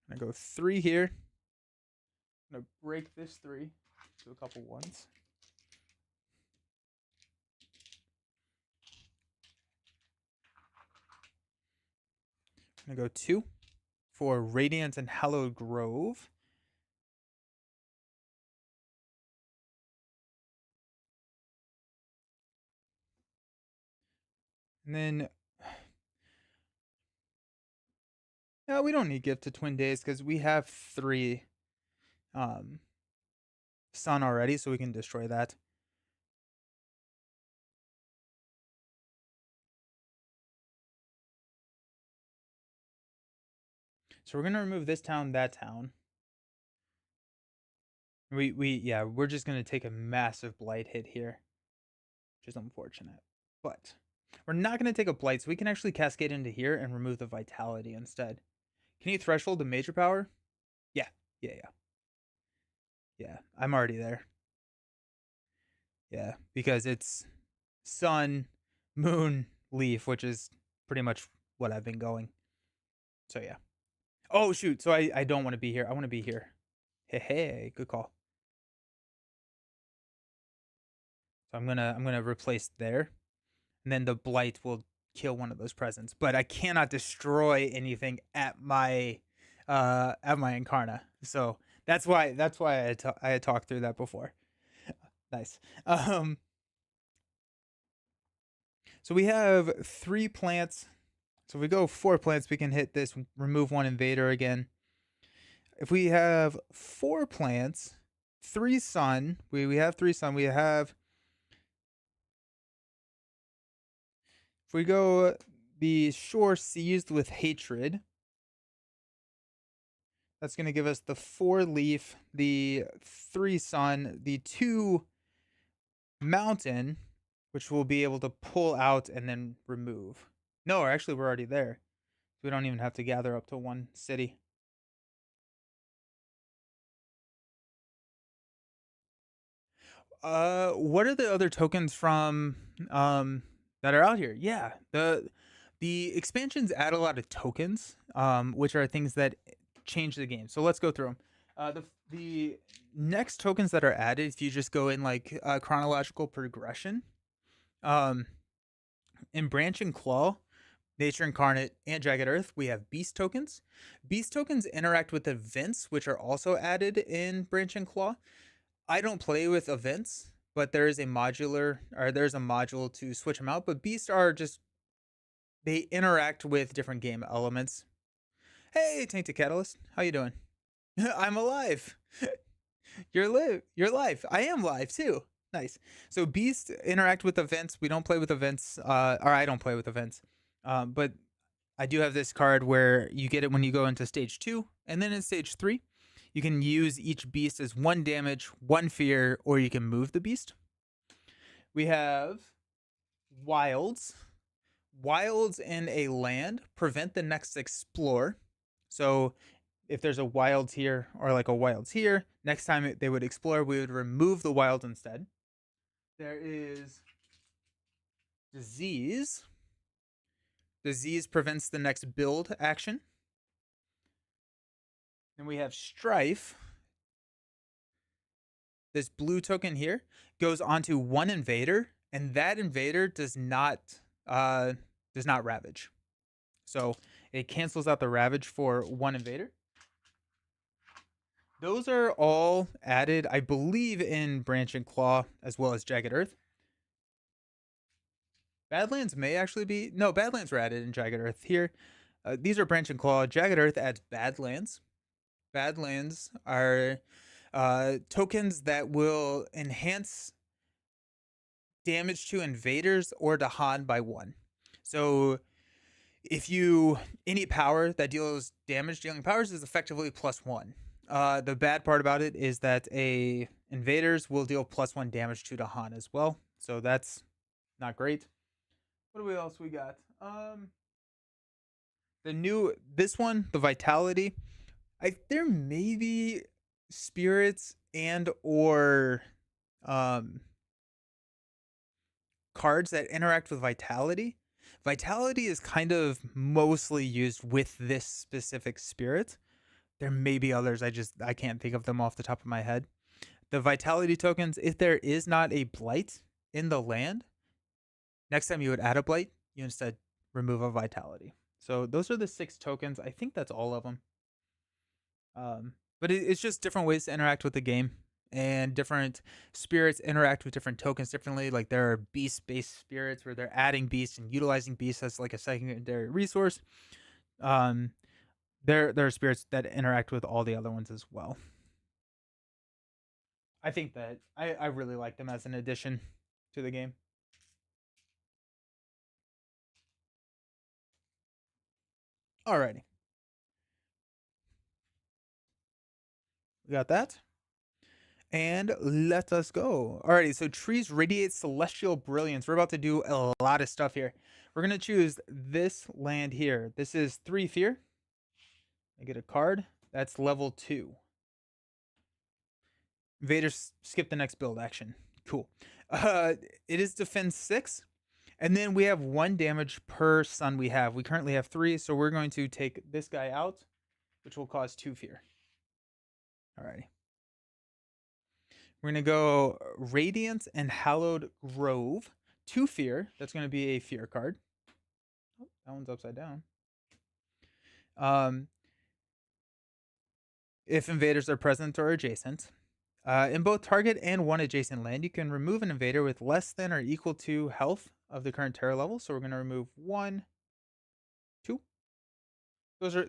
I'm gonna go 3 here. I'm gonna break this 3 to a couple ones. I'm gonna go 2 for Radiant and Hallowed Grove. And then, no, we don't need Gift to Twin Days because we have 3 Sun already, so we can destroy that. So we're gonna remove this town, that town. Yeah, we're just gonna take a massive blight hit here, which is unfortunate. But we're not gonna take a blight, so we can actually cascade into here and remove the vitality instead. Can you threshold the major power? Yeah, yeah. Yeah, I'm already there. Yeah, because it's sun, moon, leaf, which is pretty much what I've been going. So yeah. Oh shoot, so I don't want to be here. I want to be here. Hey, good call. So I'm gonna replace there. And then the blight will kill one of those presents. But I cannot destroy anything at my Incarna. So that's why I had talked through that before. Nice. So we have 3 plants. So if we go 4 plants, we can hit this, remove 1 invader again. If we have 4 plants, 3 sun, we have 3 sun, we have, if we go the shore seized with hatred, that's going to give us the 4 leaf, the 3 sun, the 2 mountain, which we'll be able to pull out and then remove. No, actually, we're already there. We don't even have to gather up to one city. What are the other tokens from that are out here? Yeah, the expansions add a lot of tokens, which are things that change the game. So let's go through them. The next tokens that are added, if you just go in like chronological progression, um, in Branch and Claw, Nature Incarnate, and Jagged Earth, we have Beast tokens. Beast tokens interact with events, which are also added in Branch and Claw. I don't play with events, but there's a module to switch them out. But beasts are just, they interact with different game elements. Hey, Tainted Catalyst, how you doing? I'm alive. You're live. I am live too. Nice. So beasts interact with events. We don't play with events, or I don't play with events. But I do have this card where you get it when you go into stage 2, and then in stage 3, you can use each beast as 1 damage, 1 fear, or you can move the beast. We have wilds. Wilds in a land prevent the next explore. So if there's a wilds here or like a wilds here, next time they would explore, we would remove the wild instead. There is disease. Disease prevents the next build action. Then we have strife. This blue token here goes onto 1 invader, and that invader does not ravage. So it cancels out the ravage for 1 invader. Those are all added, I believe, in Branch and Claw as well as Jagged Earth. Badlands may actually be... No, Badlands were added in Jagged Earth here. These are Branch and Claw. Jagged Earth adds Badlands. Badlands are tokens that will enhance damage to invaders or to Han by 1. So if any power that deals damage, dealing powers is effectively +1. The bad part about it is that invaders will deal +1 damage to Han as well. So that's not great. What else we got? This one, the Vitality. There may be spirits and or cards that interact with Vitality. Vitality is kind of mostly used with this specific spirit. There may be others, I can't think of them off the top of my head. The Vitality tokens, if there is not a blight in the land, next time you would add a blight, you instead remove a Vitality. So those are the 6 tokens. I think that's all of them. But it's just different ways to interact with the game, and different spirits interact with different tokens differently. Like there are beast-based spirits where they're adding beasts and utilizing beasts as like a secondary resource. There are spirits that interact with all the other ones as well. I think that I really like them as an addition to the game. Alrighty. We got that. And let us go. Alrighty, so trees radiate celestial brilliance. We're about to do a lot of stuff here. We're going to choose this land here. This is 3 fear. I get a card. That's level 2. Invaders skip the next build action. Cool. It is defense 6. And then we have 1 damage per sun we have. We currently have 3, so we're going to take this guy out, which will cause 2 fear. Alrighty. We're going to go Radiant and Hallowed Grove. 2 fear. That's going to be a fear card. Oh, that one's upside down. If invaders are present or adjacent. In both target and 1 adjacent land, you can remove an invader with less than or equal to health of the current terror level. So we're going to remove 1, 2.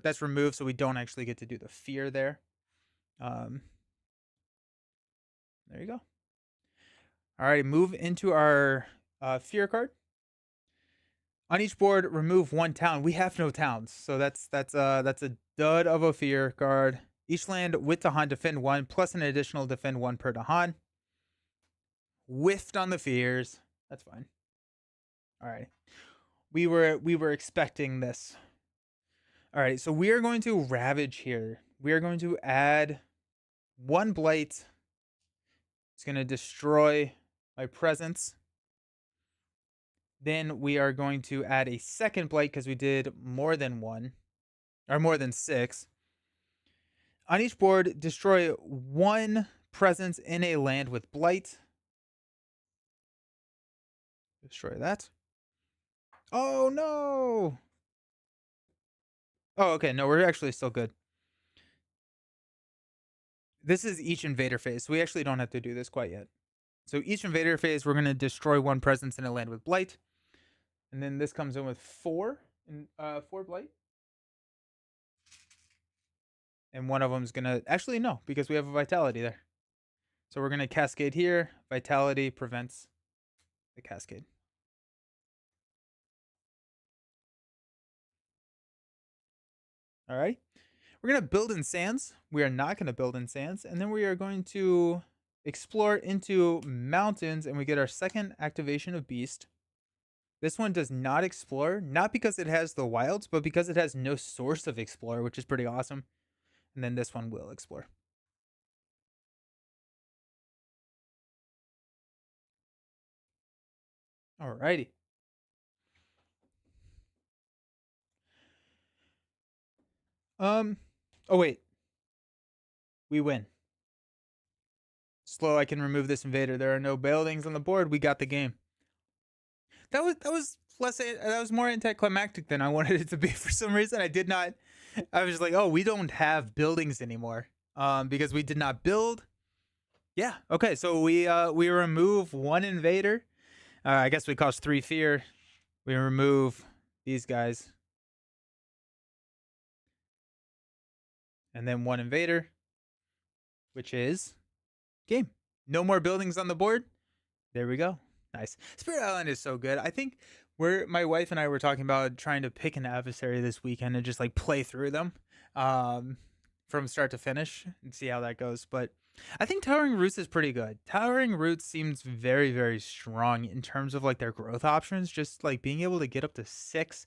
That's removed, so we don't actually get to do the fear there. There you go. All right, move into our fear card. On each board, remove 1 town. We have no towns, so that's a dud of a fear card. Each land with Dahan defend 1 plus an additional defend 1 per Dahan. whiffed on the fears. That's fine. All right. We were expecting this. All right, so we are going to ravage here. We are going to add one blight. It's going to destroy my presence. Then we are going to add a second blight because we did more than one, or more than 6. On each board, destroy one presence in a land with blight. Destroy that. Oh no! Oh, okay. No, we're actually still good. This is each invader phase. So we actually don't have to do this quite yet. So each invader phase, we're going to destroy one presence in a land with blight. And then this comes in with 4 blight. And one of them is going to... Actually, no, because we have a vitality there. So we're going to cascade here. Vitality prevents the cascade. All right. We're going to build in sands. We are not going to build in sands. And then we are going to explore into mountains, and we get our second activation of Beast. This one does not explore, not because it has the wilds, but because it has no source of explore, which is pretty awesome. And then this one will explore. Alrighty. Oh wait. We win. Slow, I can remove this invader. There are no buildings on the board. We got the game. That was more anticlimactic than I wanted it to be for some reason. I was like, oh, we don't have buildings anymore. Because we did not build. Yeah, okay, so we remove one invader. I guess we cost 3 fear. We remove these guys. And then 1 invader, which is game. No more buildings on the board. There we go. Nice. Spirit Island is so good. I think my wife and I were talking about trying to pick an adversary this weekend and just like play through them from start to finish and see how that goes. But I think Towering Roots is pretty good. Towering Roots seems very, very strong in terms of like their growth options. Just like being able to get up to 6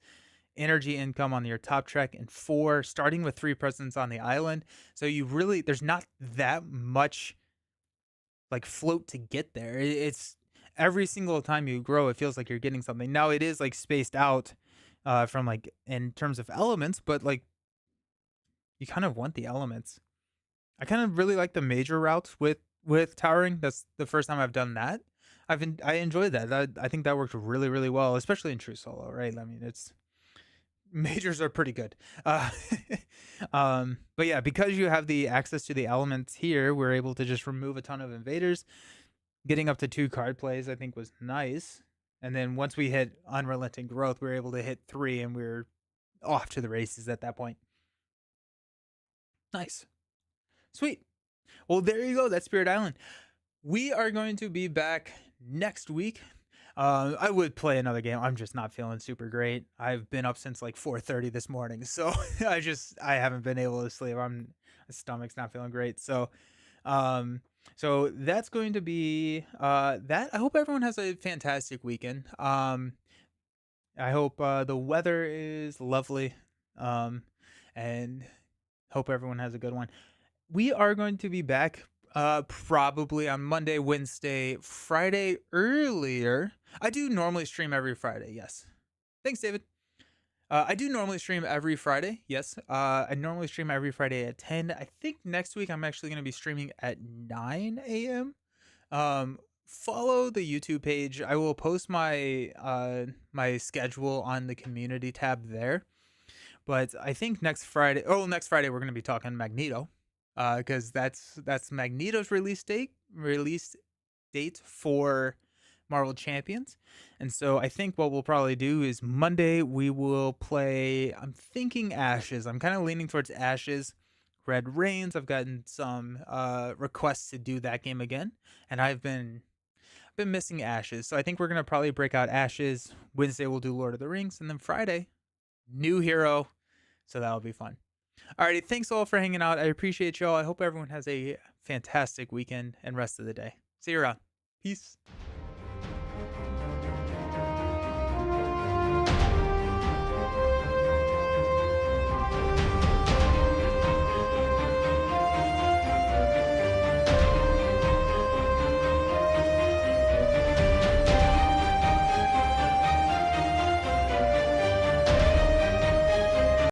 energy income on your top track and 4, starting with 3 presence on the island. So there's not that much like float to get there. It's every single time you grow, it feels like you're getting something. Now it is like spaced out from like in terms of elements, but like you kind of want the elements. I kind of really like the major routes with towering. That's the first time I've done that. I enjoyed that. I think that worked really, really well, especially in true solo, right? I mean, it's majors are pretty good. But yeah, because you have the access to the elements here, we're able to just remove a ton of invaders. Getting up to 2 card plays, I think, was nice. And then once we hit Unrelenting Growth, we were able to hit 3, and we were off to the races at that point. Nice. Sweet. Well, there you go. That's Spirit Island. We are going to be back next week. I would play another game. I'm just not feeling super great. I've been up since like 4:30 this morning, so I haven't been able to sleep. My stomach's not feeling great. So that's going to be that. I hope everyone has a fantastic weekend. I hope the weather is lovely. And hope everyone has a good one. We are going to be back probably on Monday, Wednesday, Friday earlier. I do normally stream every Friday, yes. Thanks, David. I do normally stream every Friday, yes. I normally stream every Friday at 10. I think next week I'm actually going to be streaming at 9 a.m. Follow the YouTube page. I will post my my schedule on the community tab there. But I think next Friday we're going to be talking Magneto. Because that's Magneto's release date for Marvel Champions. And so I think what we'll probably do is Monday we will play, I'm thinking Ashes. I'm kind of leaning towards Ashes. Red Reigns, I've gotten some requests to do that game again, and I've been missing Ashes. So I think we're going to probably break out Ashes. Wednesday we'll do Lord of the Rings, and then Friday, new hero. So that'll be fun. Alrighty, thanks all for hanging out. I appreciate y'all. I hope everyone has a fantastic weekend and rest of the day. See you around. Peace.